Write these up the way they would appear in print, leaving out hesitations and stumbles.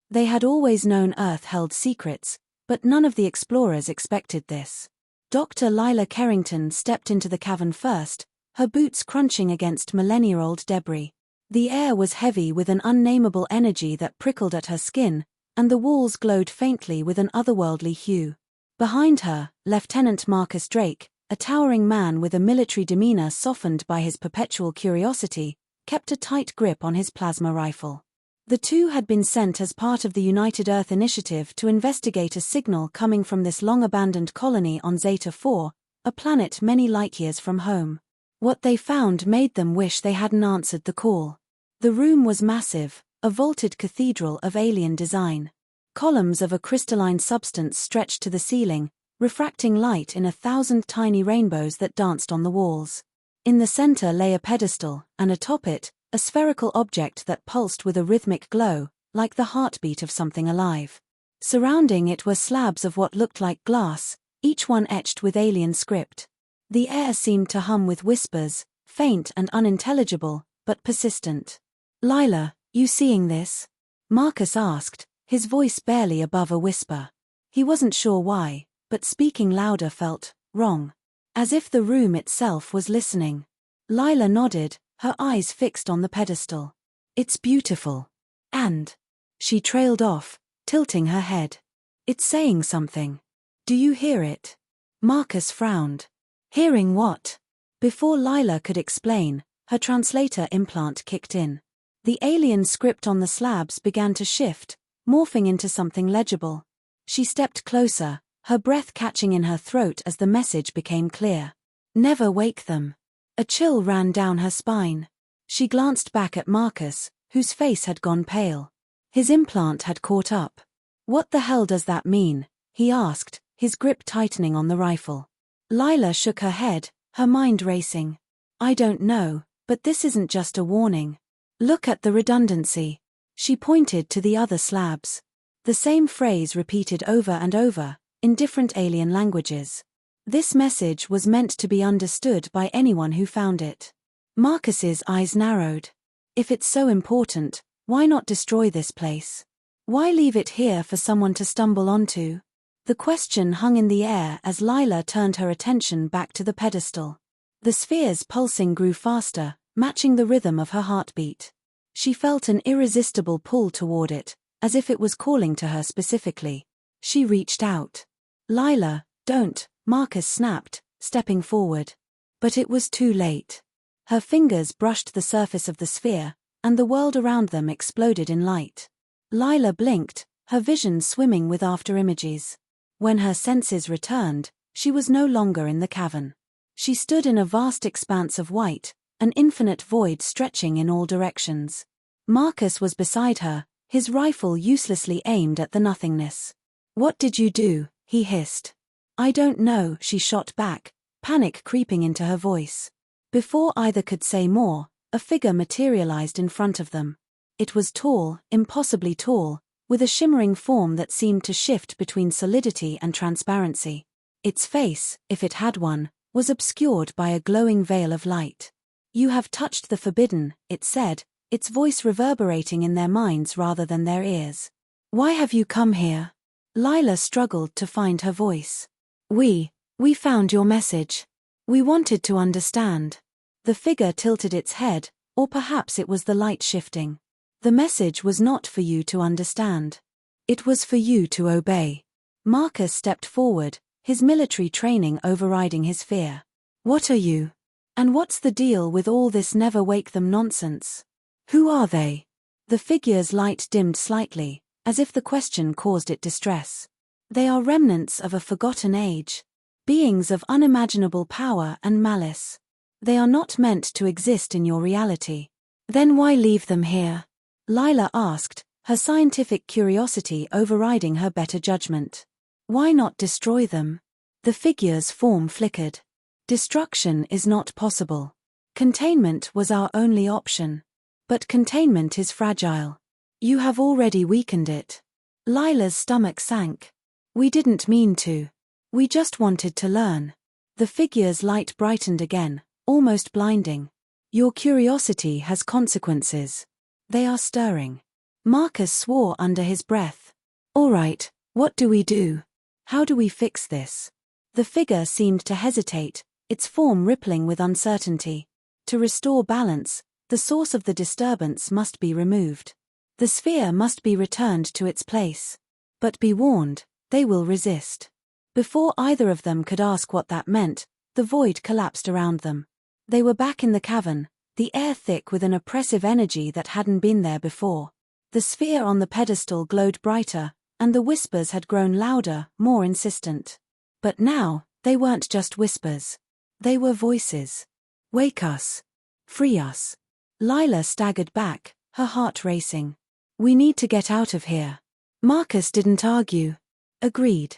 They had always known Earth held secrets, but none of the explorers expected this. Dr. Lila Kerrington stepped into the cavern first, her boots crunching against millennia-old debris. The air was heavy with an unnameable energy that prickled at her skin, and the walls glowed faintly with an otherworldly hue. Behind her, Lieutenant Marcus Drake, a towering man with a military demeanor softened by his perpetual curiosity, kept a tight grip on his plasma rifle. The two had been sent as part of the United Earth Initiative to investigate a signal coming from this long-abandoned colony on Zeta 4, a planet many light-years from home. What they found made them wish they hadn't answered the call. The room was massive, a vaulted cathedral of alien design. Columns of a crystalline substance stretched to the ceiling, refracting light in 1,000 tiny rainbows that danced on the walls. In the center lay a pedestal, and atop it, a spherical object that pulsed with a rhythmic glow, like the heartbeat of something alive. Surrounding it were slabs of what looked like glass, each one etched with alien script. The air seemed to hum with whispers, faint and unintelligible, but persistent. "Lila, you seeing this?" Marcus asked, his voice barely above a whisper. He wasn't sure why, but speaking louder felt wrong. As if the room itself was listening. Lila nodded, her eyes fixed on the pedestal. "It's beautiful." And she trailed off, tilting her head. "It's saying something. Do you hear it?" Marcus frowned. Hearing what? Before Lila could explain, her translator implant kicked in. The alien script on the slabs began to shift, morphing into something legible. She stepped closer, her breath catching in her throat as the message became clear. "Never wake them." A chill ran down her spine. She glanced back at Marcus, whose face had gone pale. His implant had caught up. "What the hell does that mean?" he asked, his grip tightening on the rifle. Lila shook her head, her mind racing. "I don't know, but this isn't just a warning. Look at the redundancy." She pointed to the other slabs. The same phrase repeated over and over, in different alien languages. This message was meant to be understood by anyone who found it. Marcus's eyes narrowed. If it's so important, why not destroy this place? Why leave it here for someone to stumble onto? The question hung in the air as Lila turned her attention back to the pedestal. The sphere's pulsing grew faster, matching the rhythm of her heartbeat. She felt an irresistible pull toward it, as if it was calling to her specifically. She reached out. "Lila, don't," Marcus snapped, stepping forward. But it was too late. Her fingers brushed the surface of the sphere, and the world around them exploded in light. Lila blinked, her vision swimming with afterimages. When her senses returned, she was no longer in the cavern. She stood in a vast expanse of white, an infinite void stretching in all directions. Marcus was beside her, his rifle uselessly aimed at the nothingness. "What did you do?" he hissed. "I don't know," she shot back, panic creeping into her voice. Before either could say more, a figure materialized in front of them. It was tall, impossibly tall, with a shimmering form that seemed to shift between solidity and transparency. Its face, if it had one, was obscured by a glowing veil of light. "You have touched the forbidden," it said, its voice reverberating in their minds rather than their ears. "Why have you come here?" Lila struggled to find her voice. We found your message. We wanted to understand." The figure tilted its head, or perhaps it was the light shifting. "The message was not for you to understand. It was for you to obey." Marcus stepped forward, his military training overriding his fear. "What are you? And what's the deal with all this never wake them nonsense? Who are they?" The figure's light dimmed slightly, as if the question caused it distress. "They are remnants of a forgotten age. Beings of unimaginable power and malice. They are not meant to exist in your reality." "Then why leave them here?" Lila asked, her scientific curiosity overriding her better judgment. "Why not destroy them?" The figure's form flickered. "Destruction is not possible. Containment was our only option. But containment is fragile. You have already weakened it." Lila's stomach sank. "We didn't mean to. We just wanted to learn." The figure's light brightened again, almost blinding. "Your curiosity has consequences. They are stirring." Marcus swore under his breath. All right, what do we do? How do we fix this? The figure seemed to hesitate, its form rippling with uncertainty. To restore balance, the source of the disturbance must be removed. The sphere must be returned to its place. But be warned, they will resist. Before either of them could ask what that meant, the void collapsed around them. They were back in the cavern, the air thick with an oppressive energy that hadn't been there before. The sphere on the pedestal glowed brighter, and the whispers had grown louder, more insistent. But now, they weren't just whispers. They were voices. Wake us. Free us. Lila staggered back, her heart racing. We need to get out of here. Marcus didn't argue. Agreed.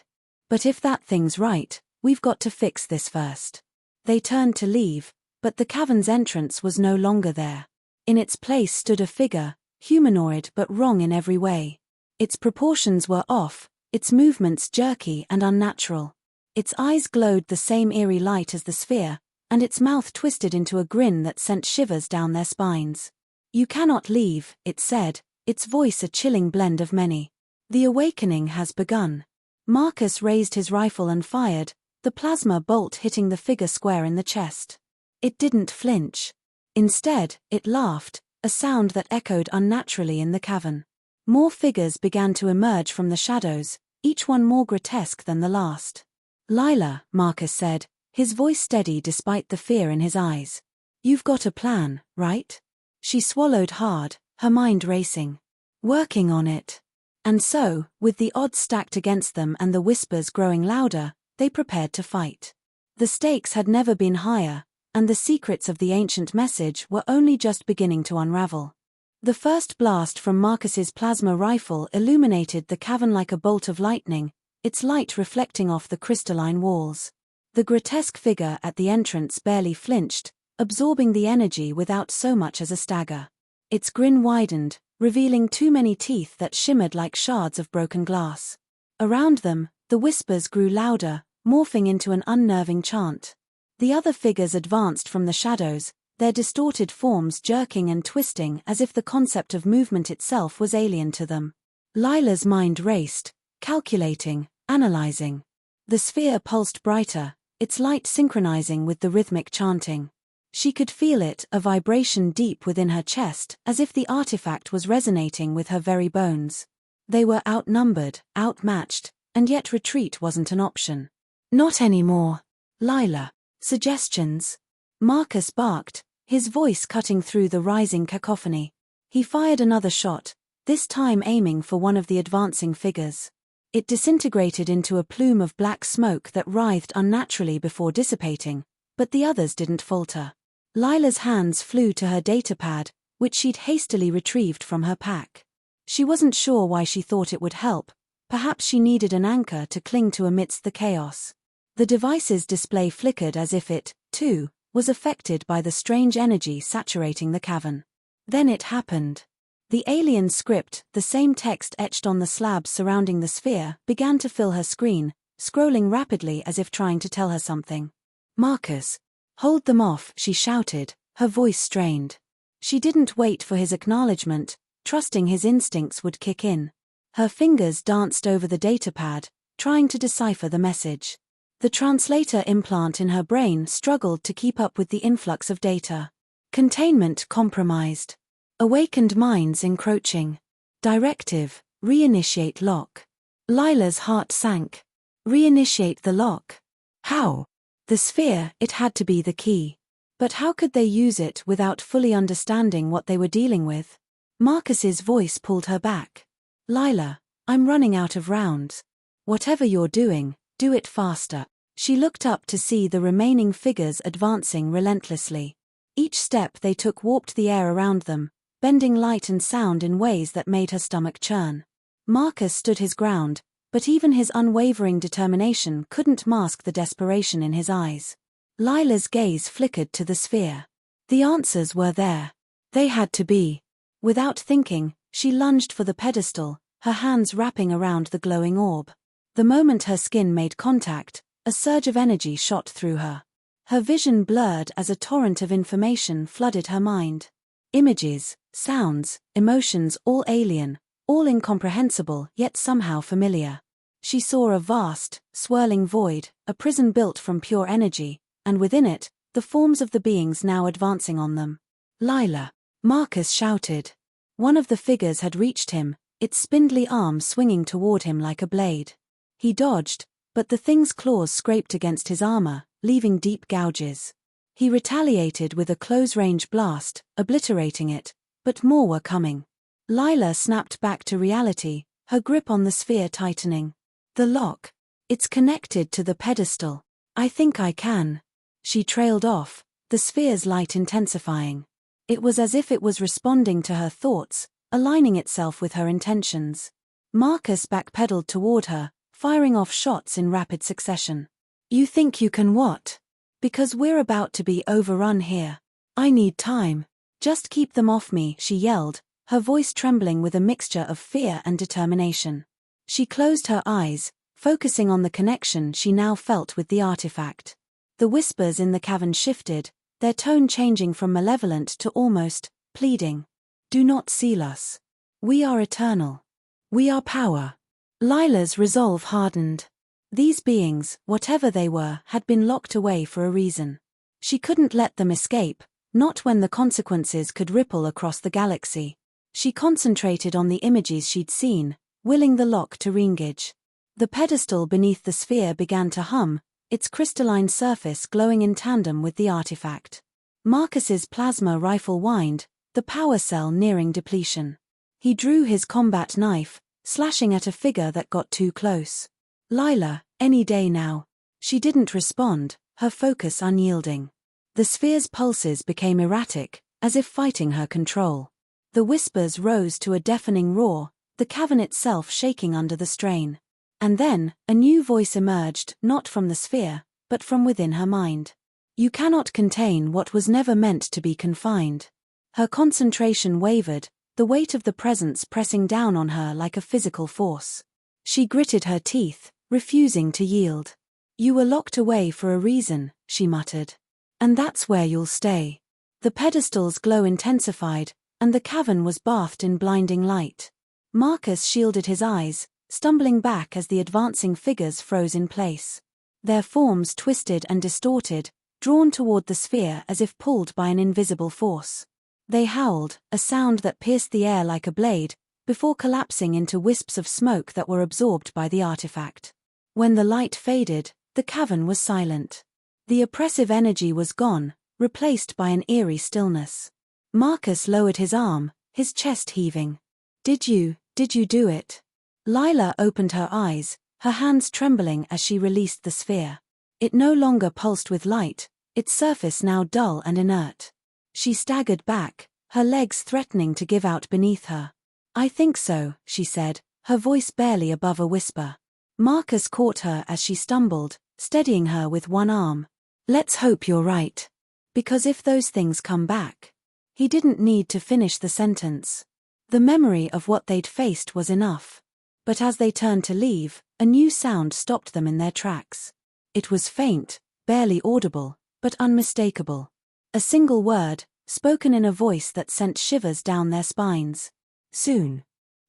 But if that thing's right, we've got to fix this first. They turned to leave, but the cavern's entrance was no longer there. In its place stood a figure, humanoid but wrong in every way. Its proportions were off, its movements jerky and unnatural. Its eyes glowed the same eerie light as the sphere, and its mouth twisted into a grin that sent shivers down their spines. You cannot leave, it said, its voice a chilling blend of many. The awakening has begun. Marcus raised his rifle and fired, the plasma bolt hitting the figure square in the chest. It didn't flinch. Instead, it laughed, a sound that echoed unnaturally in the cavern. More figures began to emerge from the shadows, each one more grotesque than the last. Lila, Marcus said, his voice steady despite the fear in his eyes. You've got a plan, right? She swallowed hard, her mind racing. Working on it. And so, with the odds stacked against them and the whispers growing louder, they prepared to fight. The stakes had never been higher, and the secrets of the ancient message were only just beginning to unravel. The first blast from Marcus's plasma rifle illuminated the cavern like a bolt of lightning, its light reflecting off the crystalline walls. The grotesque figure at the entrance barely flinched, absorbing the energy without so much as a stagger. Its grin widened, revealing too many teeth that shimmered like shards of broken glass. Around them, the whispers grew louder, morphing into an unnerving chant. The other figures advanced from the shadows, their distorted forms jerking and twisting as if the concept of movement itself was alien to them. Lila's mind raced, calculating, analyzing. The sphere pulsed brighter, its light synchronizing with the rhythmic chanting. She could feel it, a vibration deep within her chest, as if the artifact was resonating with her very bones. They were outnumbered, outmatched, and yet retreat wasn't an option. Not anymore. Lila. Suggestions? Marcus barked, his voice cutting through the rising cacophony. He fired another shot, this time aiming for one of the advancing figures. It disintegrated into a plume of black smoke that writhed unnaturally before dissipating, but the others didn't falter. Lila's hands flew to her datapad, which she'd hastily retrieved from her pack. She wasn't sure why she thought it would help, perhaps she needed an anchor to cling to amidst the chaos. The device's display flickered as if it, too, was affected by the strange energy saturating the cavern. Then it happened. The alien script, the same text etched on the slabs surrounding the sphere, began to fill her screen, scrolling rapidly as if trying to tell her something. Marcus, hold them off, she shouted, her voice strained. She didn't wait for his acknowledgement, trusting his instincts would kick in. Her fingers danced over the datapad, trying to decipher the message. The translator implant in her brain struggled to keep up with the influx of data. Containment compromised. Awakened minds encroaching. Directive, reinitiate lock. Lila's heart sank. Reinitiate the lock. How? The sphere, it had to be the key. But how could they use it without fully understanding what they were dealing with? Marcus's voice pulled her back. Lila, I'm running out of rounds. Whatever you're doing, do it faster. She looked up to see the remaining figures advancing relentlessly. Each step they took warped the air around them, bending light and sound in ways that made her stomach churn. Marcus stood his ground, but even his unwavering determination couldn't mask the desperation in his eyes. Lila's gaze flickered to the sphere. The answers were there. They had to be. Without thinking, she lunged for the pedestal, her hands wrapping around the glowing orb. The moment her skin made contact, a surge of energy shot through her. Her vision blurred as a torrent of information flooded her mind. Images, sounds, emotions all alien, all incomprehensible yet somehow familiar. She saw a vast, swirling void, a prison built from pure energy, and within it, the forms of the beings now advancing on them. Lila! Marcus shouted. One of the figures had reached him, its spindly arm swinging toward him like a blade. He dodged, but the thing's claws scraped against his armor, leaving deep gouges. He retaliated with a close-range blast, obliterating it, but more were coming. Lila snapped back to reality, her grip on the sphere tightening. The lock. It's connected to the pedestal. I think I can. She trailed off, the sphere's light intensifying. It was as if it was responding to her thoughts, aligning itself with her intentions. Marcus backpedaled toward her, firing off shots in rapid succession. You think you can what? Because we're about to be overrun here. I need time. Just keep them off me, she yelled, her voice trembling with a mixture of fear and determination. She closed her eyes, focusing on the connection she now felt with the artifact. The whispers in the cavern shifted, their tone changing from malevolent to almost pleading. Do not seal us. We are eternal. We are power. Lila's resolve hardened. These beings, whatever they were, had been locked away for a reason. She couldn't let them escape, not when the consequences could ripple across the galaxy. She concentrated on the images she'd seen, willing the lock to reengage. The pedestal beneath the sphere began to hum, its crystalline surface glowing in tandem with the artifact. Marcus's plasma rifle whined, the power cell nearing depletion. He drew his combat knife, slashing at a figure that got too close. Lila, any day now. She didn't respond, her focus unyielding. The sphere's pulses became erratic, as if fighting her control. The whispers rose to a deafening roar, the cavern itself shaking under the strain. And then, a new voice emerged, not from the sphere, but from within her mind. You cannot contain what was never meant to be confined. Her concentration wavered, the weight of the presence pressing down on her like a physical force. She gritted her teeth, refusing to yield. You were locked away for a reason, she muttered. And that's where you'll stay. The pedestal's glow intensified, and the cavern was bathed in blinding light. Marcus shielded his eyes, stumbling back as the advancing figures froze in place. Their forms twisted and distorted, drawn toward the sphere as if pulled by an invisible force. They howled, a sound that pierced the air like a blade, before collapsing into wisps of smoke that were absorbed by the artifact. When the light faded, the cavern was silent. The oppressive energy was gone, replaced by an eerie stillness. Marcus lowered his arm, his chest heaving. Did you do it? Lila opened her eyes, her hands trembling as she released the sphere. It no longer pulsed with light, its surface now dull and inert. She staggered back, her legs threatening to give out beneath her. I think so, she said, her voice barely above a whisper. Marcus caught her as she stumbled, steadying her with one arm. Let's hope you're right. Because if those things come back. He didn't need to finish the sentence. The memory of what they'd faced was enough. But as they turned to leave, a new sound stopped them in their tracks. It was faint, barely audible, but unmistakable. A single word, spoken in a voice that sent shivers down their spines. Soon.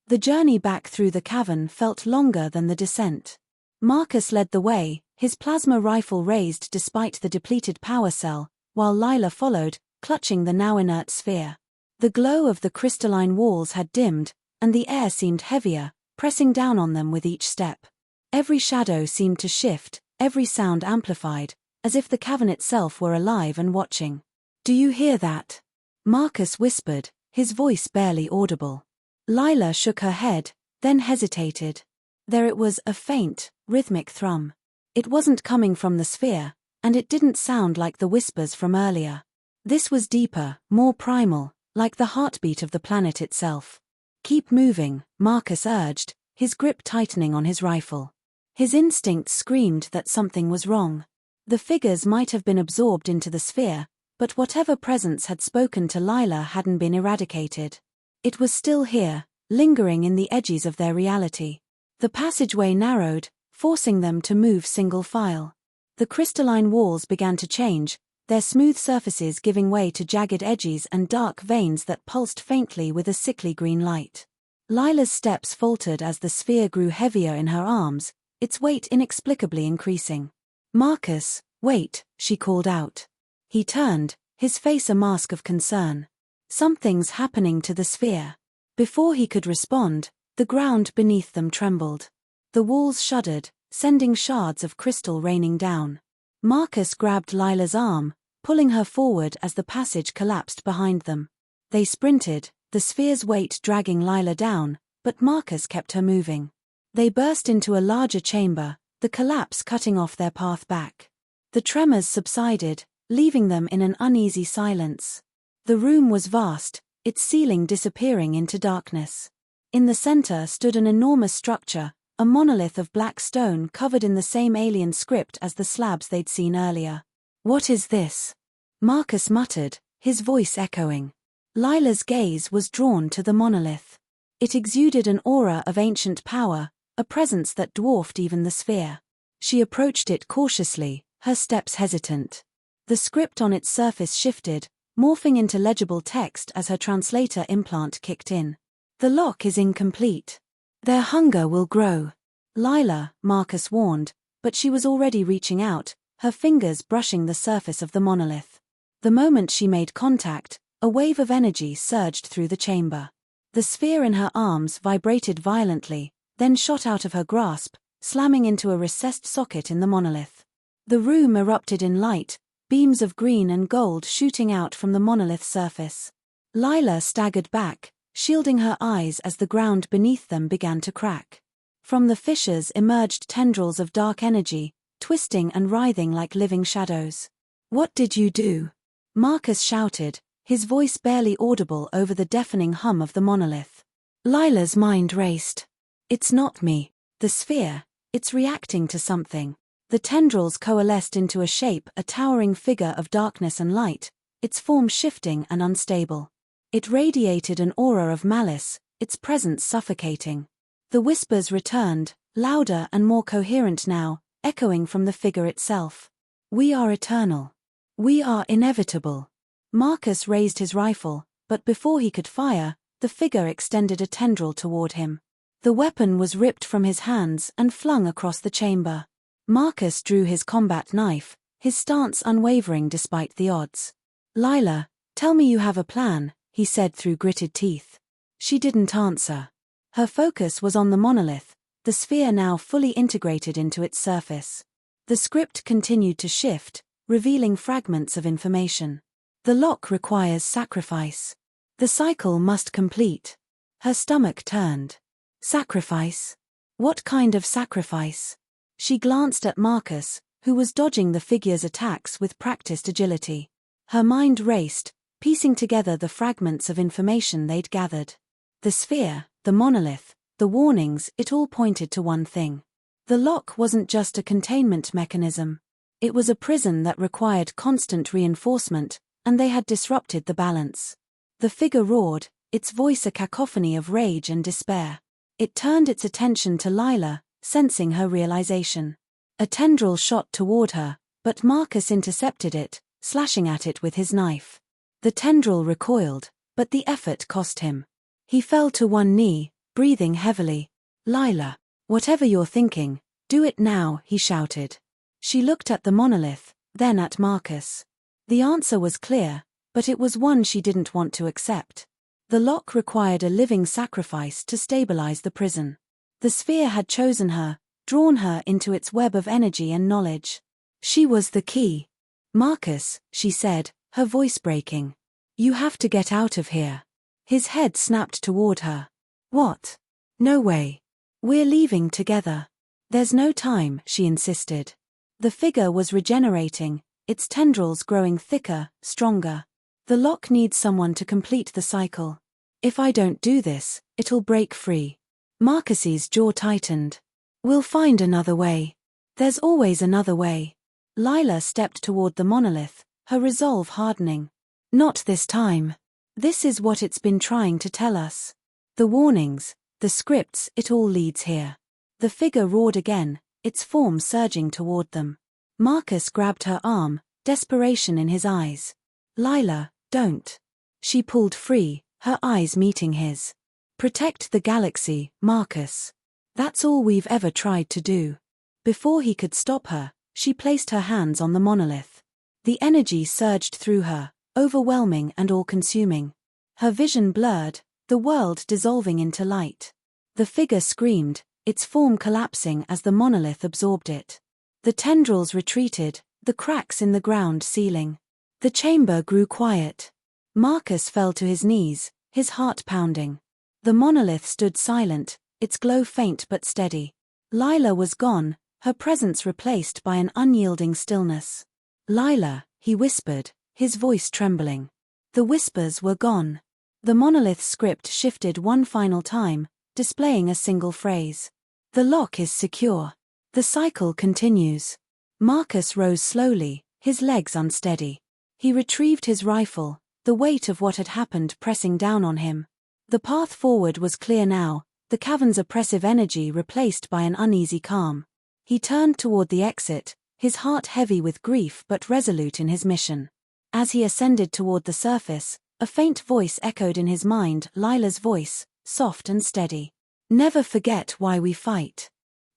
The journey back through the cavern felt longer than the descent. Marcus led the way, his plasma rifle raised despite the depleted power cell, while Lila followed, clutching the now inert sphere. The glow of the crystalline walls had dimmed, and the air seemed heavier, pressing down on them with each step. Every shadow seemed to shift, every sound amplified, as if the cavern itself were alive and watching. Do you hear that? Marcus whispered, his voice barely audible. Lila shook her head, then hesitated. There it was, a faint, rhythmic thrum. It wasn't coming from the sphere, and it didn't sound like the whispers from earlier. This was deeper, more primal, like the heartbeat of the planet itself. Keep moving, Marcus urged, his grip tightening on his rifle. His instincts screamed that something was wrong. The figures might have been absorbed into the sphere, but whatever presence had spoken to Lila hadn't been eradicated. It was still here, lingering in the edges of their reality. The passageway narrowed, forcing them to move single file. The crystalline walls began to change, their smooth surfaces giving way to jagged edges and dark veins that pulsed faintly with a sickly green light. Lila's steps faltered as the sphere grew heavier in her arms, its weight inexplicably increasing. "Marcus, wait," she called out. He turned, his face a mask of concern. "Something's happening to the sphere." Before he could respond, the ground beneath them trembled. The walls shuddered, sending shards of crystal raining down. Marcus grabbed Lila's arm, pulling her forward as the passage collapsed behind them. They sprinted, the sphere's weight dragging Lila down, but Marcus kept her moving. They burst into a larger chamber, the collapse cutting off their path back. The tremors subsided, leaving them in an uneasy silence. The room was vast, its ceiling disappearing into darkness. In the center stood an enormous structure, a monolith of black stone covered in the same alien script as the slabs they'd seen earlier. "What is this?" Marcus muttered, his voice echoing. Lila's gaze was drawn to the monolith. It exuded an aura of ancient power, a presence that dwarfed even the sphere. She approached it cautiously, her steps hesitant. The script on its surface shifted, morphing into legible text as her translator implant kicked in. "The lock is incomplete. Their hunger will grow." "Lila," Marcus warned, but she was already reaching out, her fingers brushing the surface of the monolith. The moment she made contact, a wave of energy surged through the chamber. The sphere in her arms vibrated violently, then shot out of her grasp, slamming into a recessed socket in the monolith. The room erupted in light, beams of green and gold shooting out from the monolith's surface. Lila staggered back, shielding her eyes as the ground beneath them began to crack. From the fissures emerged tendrils of dark energy, twisting and writhing like living shadows. "What did you do?" Marcus shouted, his voice barely audible over the deafening hum of the monolith. Lila's mind raced. "It's not me. The sphere, it's reacting to something." The tendrils coalesced into a shape, a towering figure of darkness and light, its form shifting and unstable. It radiated an aura of malice, its presence suffocating. The whispers returned, louder and more coherent now, echoing from the figure itself. "We are eternal. We are inevitable." Marcus raised his rifle, but before he could fire, the figure extended a tendril toward him. The weapon was ripped from his hands and flung across the chamber. Marcus drew his combat knife, his stance unwavering despite the odds. "Lila, tell me you have a plan," he said through gritted teeth. She didn't answer. Her focus was on the monolith, the sphere now fully integrated into its surface. The script continued to shift, revealing fragments of information. "The lock requires sacrifice. The cycle must complete." Her stomach turned. "Sacrifice? What kind of sacrifice?" She glanced at Marcus, who was dodging the figure's attacks with practiced agility. Her mind raced, piecing together the fragments of information they'd gathered. The sphere, the monolith, the warnings, it all pointed to one thing. The lock wasn't just a containment mechanism. It was a prison that required constant reinforcement, and they had disrupted the balance. The figure roared, its voice a cacophony of rage and despair. It turned its attention to Lila, sensing her realization. A tendril shot toward her, but Marcus intercepted it, slashing at it with his knife. The tendril recoiled, but the effort cost him. He fell to one knee, breathing heavily. "Lila, whatever you're thinking, do it now," he shouted. She looked at the monolith, then at Marcus. The answer was clear, but it was one she didn't want to accept. The lock required a living sacrifice to stabilize the prison. The sphere had chosen her, drawn her into its web of energy and knowledge. She was the key. "Marcus," she said, her voice breaking. "You have to get out of here." His head snapped toward her. "What? No way. We're leaving together." "There's no time," she insisted. The figure was regenerating, its tendrils growing thicker, stronger. "The lock needs someone to complete the cycle. If I don't do this, it'll break free." Marcus's jaw tightened. "We'll find another way. There's always another way." Lila stepped toward the monolith, her resolve hardening. "Not this time. This is what it's been trying to tell us. The warnings, the scripts, it all leads here." The figure roared again, its form surging toward them. Marcus grabbed her arm, desperation in his eyes. "Lila, don't." She pulled free, her eyes meeting his. "Protect the galaxy, Marcus. That's all we've ever tried to do." Before he could stop her, she placed her hands on the monolith. The energy surged through her, overwhelming and all-consuming. Her vision blurred, the world dissolving into light. The figure screamed, its form collapsing as the monolith absorbed it. The tendrils retreated, the cracks in the ground sealing. The chamber grew quiet. Marcus fell to his knees, his heart pounding. The monolith stood silent, its glow faint but steady. Lila was gone, her presence replaced by an unyielding stillness. "Lila," he whispered, his voice trembling. The whispers were gone. The monolith's script shifted one final time, displaying a single phrase. "The lock is secure. The cycle continues." Marcus rose slowly, his legs unsteady. He retrieved his rifle, the weight of what had happened pressing down on him. The path forward was clear now, the cavern's oppressive energy replaced by an uneasy calm. He turned toward the exit, his heart heavy with grief but resolute in his mission. As he ascended toward the surface, a faint voice echoed in his mind, Lila's voice, soft and steady. "Never forget why we fight."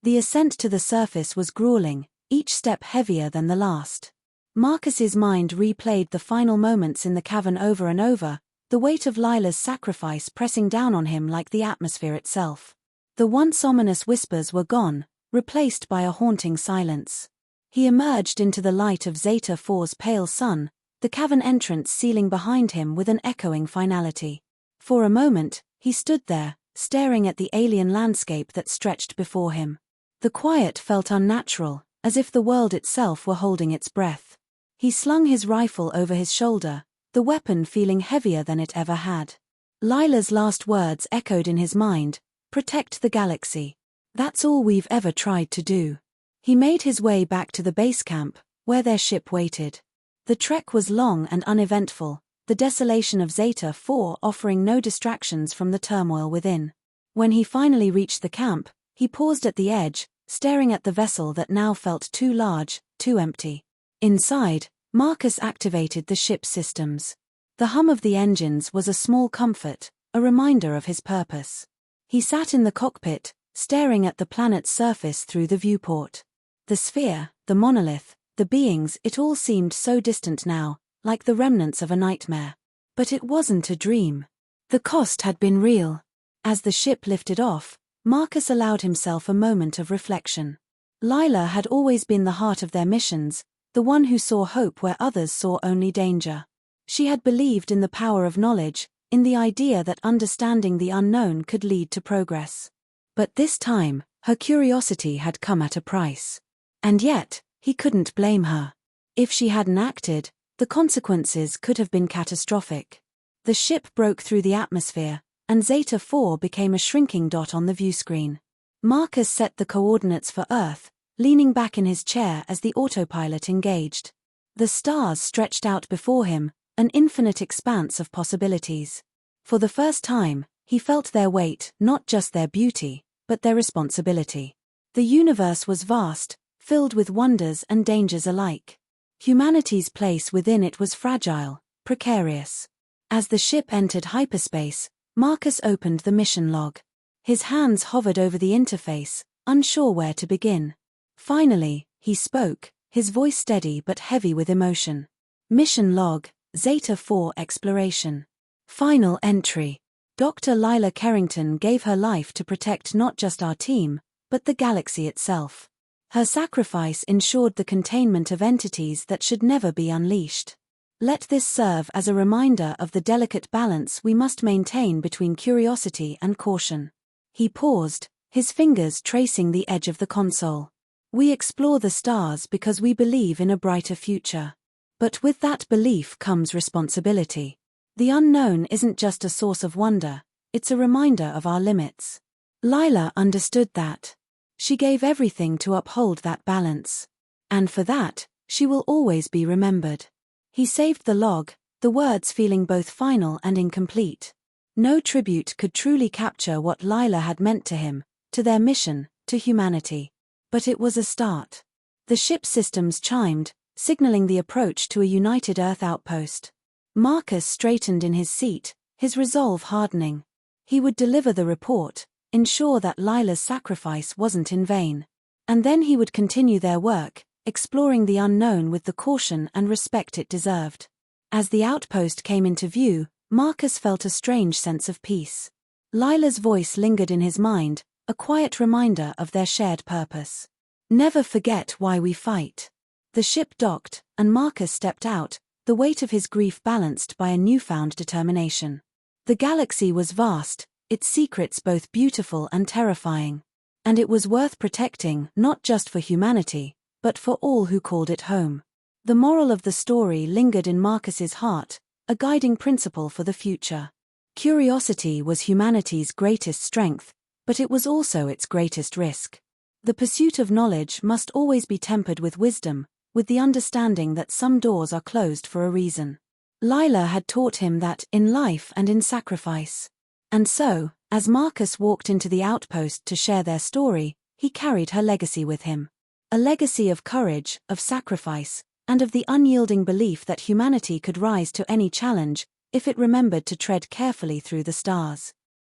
The ascent to the surface was grueling, each step heavier than the last. Marcus's mind replayed the final moments in the cavern over and over, the weight of Lila's sacrifice pressing down on him like the atmosphere itself. The once ominous whispers were gone, replaced by a haunting silence. He emerged into the light of Zeta 4's pale sun, the cavern entrance sealing behind him with an echoing finality. For a moment, he stood there, staring at the alien landscape that stretched before him. The quiet felt unnatural, as if the world itself were holding its breath. He slung his rifle over his shoulder, the weapon feeling heavier than it ever had. Lila's last words echoed in his mind, "Protect the galaxy. That's all we've ever tried to do." He made his way back to the base camp, where their ship waited. The trek was long and uneventful, the desolation of Zeta 4 offering no distractions from the turmoil within. When he finally reached the camp, he paused at the edge, staring at the vessel that now felt too large, too empty. Inside, Marcus activated the ship's systems. The hum of the engines was a small comfort, a reminder of his purpose. He sat in the cockpit, staring at the planet's surface through the viewport. The sphere, the monolith, the beings, it all seemed so distant now, like the remnants of a nightmare. But it wasn't a dream. The cost had been real. As the ship lifted off, Marcus allowed himself a moment of reflection. Lila had always been the heart of their missions, the one who saw hope where others saw only danger. She had believed in the power of knowledge, in the idea that understanding the unknown could lead to progress. But this time, her curiosity had come at a price. And yet, he couldn't blame her. If she hadn't acted, the consequences could have been catastrophic. The ship broke through the atmosphere, and Zeta 4 became a shrinking dot on the viewscreen. Marcus set the coordinates for Earth, leaning back in his chair as the autopilot engaged. The stars stretched out before him, an infinite expanse of possibilities. For the first time, he felt their weight, not just their beauty, but their responsibility. The universe was vast, filled with wonders and dangers alike. Humanity's place within it was fragile, precarious. As the ship entered hyperspace, Marcus opened the mission log. His hands hovered over the interface, unsure where to begin. Finally, he spoke, his voice steady but heavy with emotion. Mission log, Zeta 4 exploration. Final entry. Dr. Lila Kerrington gave her life to protect not just our team, but the galaxy itself. Her sacrifice ensured the containment of entities that should never be unleashed. Let this serve as a reminder of the delicate balance we must maintain between curiosity and caution. He paused, his fingers tracing the edge of the console. We explore the stars because we believe in a brighter future. But with that belief comes responsibility. The unknown isn't just a source of wonder, it's a reminder of our limits. Lila understood that. She gave everything to uphold that balance. And for that, she will always be remembered. He saved the log, the words feeling both final and incomplete. No tribute could truly capture what Lila had meant to him, to their mission, to humanity. But it was a start. The ship's systems chimed, signaling the approach to a united Earth outpost. Marcus straightened in his seat, his resolve hardening. He would deliver the report, ensure that Lila's sacrifice wasn't in vain. And then he would continue their work, exploring the unknown with the caution and respect it deserved. As the outpost came into view, Marcus felt a strange sense of peace. Lila's voice lingered in his mind, a quiet reminder of their shared purpose. Never forget why we fight. The ship docked, and Marcus stepped out, the weight of his grief balanced by a newfound determination. The galaxy was vast, its secrets both beautiful and terrifying. And it was worth protecting, not just for humanity, but for all who called it home. The moral of the story lingered in Marcus's heart, a guiding principle for the future. Curiosity was humanity's greatest strength, but it was also its greatest risk. The pursuit of knowledge must always be tempered with wisdom, with the understanding that some doors are closed for a reason. Lila had taught him that in life and in sacrifice. And so, as Marcus walked into the outpost to share their story, he carried her legacy with him. A legacy of courage, of sacrifice, and of the unyielding belief that humanity could rise to any challenge, if it remembered to tread carefully through the stars.